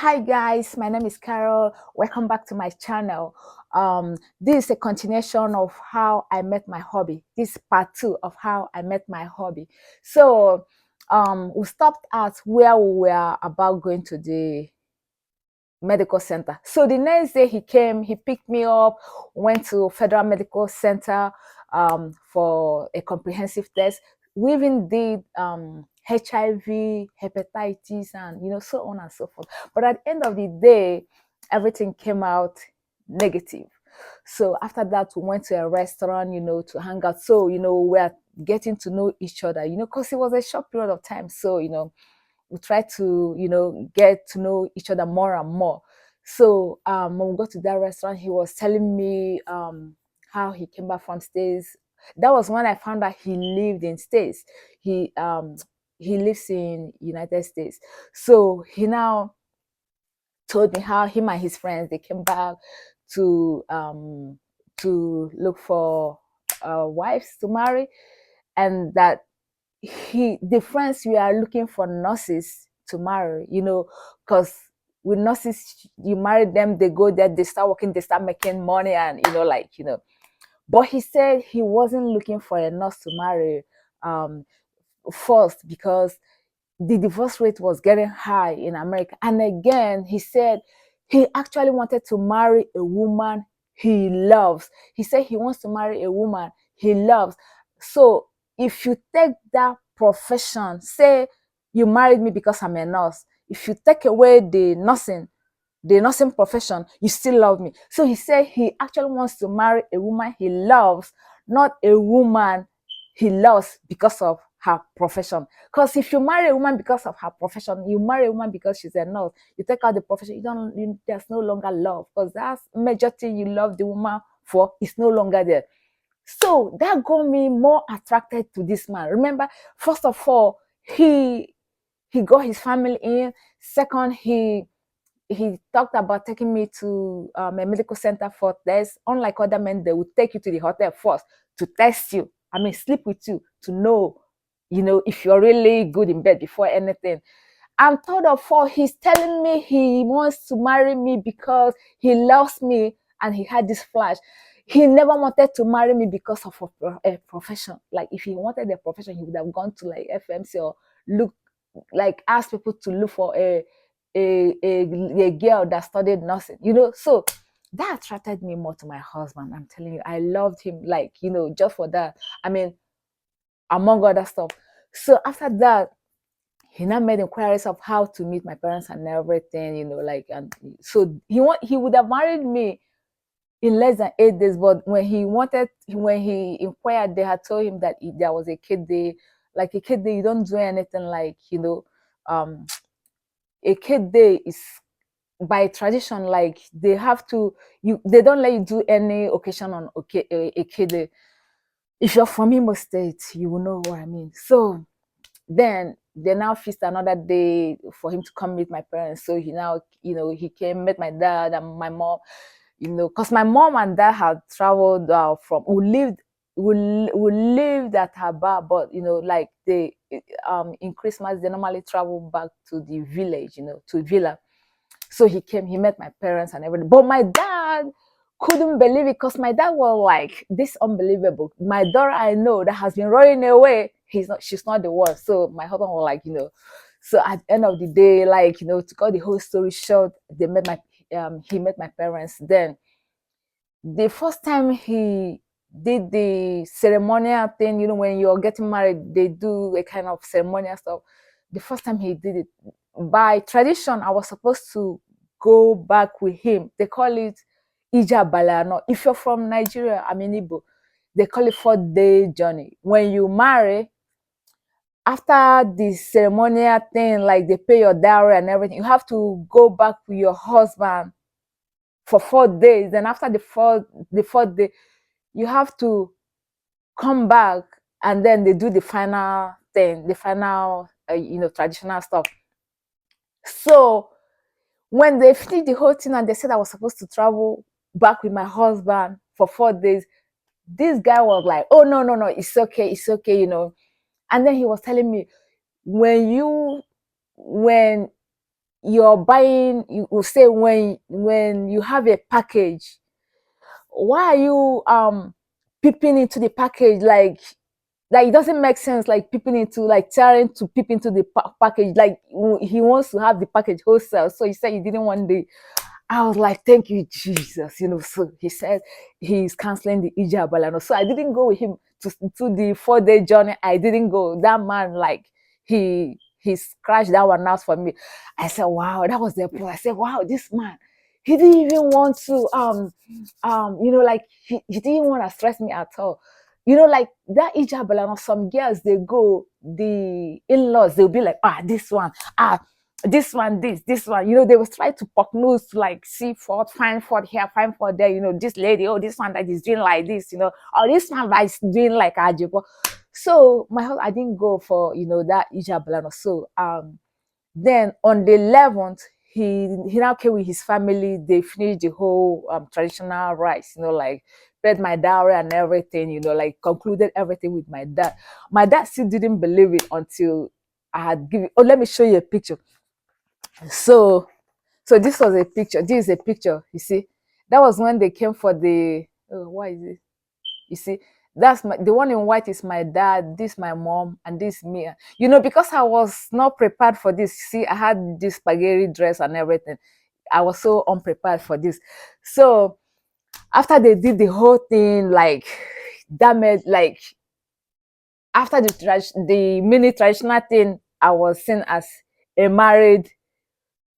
Hi guys, my name is Carol. Welcome back to my channel. This is a continuation of how I met my hobby. This is part 2 of how I met my hobby. So we stopped at where we were about going to the medical center. So the next day he came, he picked me up, went to Federal Medical Center for a comprehensive test. We even did HIV, hepatitis, and so on and so forth. But at the end of the day, everything came out negative. So after that, we went to a restaurant, to hang out. So we're getting to know each other, because it was a short period of time. So we try to get to know each other more and more. So when we got to that restaurant, he was telling me how he came back from States. That was when I found out he lived in States. He lives in United States. So he now told me how him and his friends, they came back to look for wives to marry, and that the friends we are looking for nurses to marry, because with nurses, you marry them, they go there, they start working, they start making money, and but he said he wasn't looking for a nurse to marry first, because the divorce rate was getting high in America. And again, he said he actually wanted to marry a woman he loves. He said he wants to marry a woman he loves. So if you take that profession, say you married me because I'm a nurse, if you take away the nursing profession, you still love me. So he said he actually wants to marry a woman he loves, not a woman he loves because of her profession. Because if you marry a woman because of her profession, you marry a woman because she's a nurse, you take out the profession, there's no longer love, because that's major thing you love the woman for is no longer there. So that got me more attracted to this man. Remember, first of all, he got his family in. Second, he talked about taking me to a medical center for tests. Unlike other men, they would take you to the hotel first to test you. I mean, sleep with you to know, if you're really good in bed before anything. And third of all, he's telling me he wants to marry me because he loves me and he had this flash. He never wanted to marry me because of a profession. Like if he wanted a profession, he would have gone to like FMC or look, like ask people to look for a girl that studied nursing, so that attracted me more to my husband. I'm telling you, I loved him, like, just for that. I mean, among other stuff. So after that, he now made inquiries of how to meet my parents and everything, like, and so he would have married me in less than 8 days. But when he inquired, they had told him that there was a kid day. Like a kid day, you don't do anything, like, um a kid day is by tradition, like they don't let you do any occasion on a kid day. If you're from Imo State, you will know what I mean. So then they now fixed another day for him to come meet my parents. So he now, he came, met my dad and my mom, because my mom and dad had traveled from, we lived at Haba, but like they in Christmas they normally travel back to the village, to Villa. So he came, he met my parents and everything. But my dad couldn't believe it, because my dad was like, this unbelievable. My daughter I know that has been running away, she's not the one. So my husband was like, so at the end of the day, like, to cut the whole story short, he met my parents. Then the first time he did the ceremonial thing, when you're getting married, they do a kind of ceremonial stuff. The first time he did it, by tradition, I was supposed to go back with him. They call it Ija Balano. If you're from Nigeria, I mean Igbo, they call it 4-day journey. When you marry, after the ceremonial thing, like they pay your dowry and everything, you have to go back with your husband for 4 days. Then after the fourth day, you have to come back, and then they do the final thing, the final traditional stuff. So when they finished the whole thing and they said I was supposed to travel back with my husband for 4 days, this guy was like, oh, no, no, no, it's okay, it's okay, and then he was telling me, when you're buying, you will say, when you have a package, why are you peeping into the package? Like it doesn't make sense, like peeping into, like trying to peep into the package, like he wants to have the package wholesale. So he said he didn't want the, I was like, thank you, Jesus. So he said he's canceling the Ija Balano. So I didn't go with him to the 4 day journey. I didn't go. That man, like, he scratched that one out for me. I said, wow, that was the point. I said, wow, this man, he didn't even want to like he didn't want to stress me at all. Like that Ija Balano, some girls, they go, the in-laws, they'll be like, this one, this one, this one, they will try to poke nose to, like, see fault, find fault here, find fault there, this lady, oh, this one that is doing like this, or this one that is doing like Ajibo. So my husband, I didn't go for, that Ija Balano. So then on the 11th, he now came with his family. They finished the whole traditional rites, like paid my dowry and everything, like concluded everything with my dad. My dad still didn't believe it until I had given. Oh, let me show you a picture. So this was a picture. This is a picture. You see, that was when they came for the. Oh, why is it? You see, that's the one in white is my dad. This my mom, and this me. Because I was not prepared for this. See, I had this spaghetti dress and everything. I was so unprepared for this. So after they did the whole thing, like, damage, like, after the mini traditional thing, I was seen as a married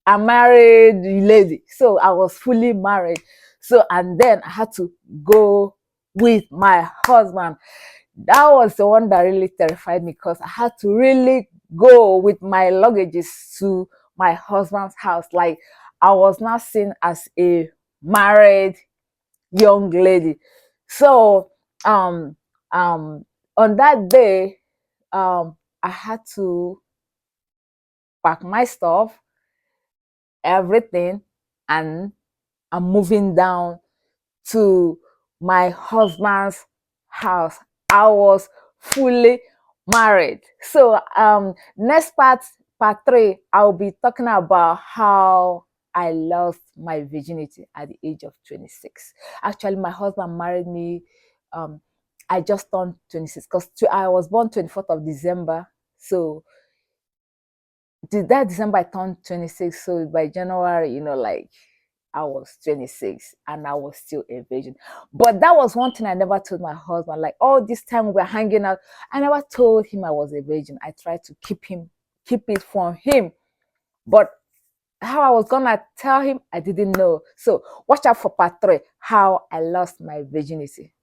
lady. So I was fully married. So, and then I had to go with my husband. That was the one that really terrified me, because I had to really go with my luggages to my husband's house. Like, I was now seen as a married young lady. So on that day, I had to pack my stuff, everything, and I'm moving down to my husband's house. I was fully married. So next part 3, I'll be talking about how I lost my virginity at the age of 26. Actually, my husband married me. I just turned 26, because I was born 24th of December. So that December I turned 26. So by January, like, I was 26 and I was still a virgin. But that was one thing I never told my husband. Like, all this time we were hanging out, I never told him I was a virgin. I tried to keep it from him. But how I was gonna tell him, I didn't know. So watch out for part 3, how I lost my virginity.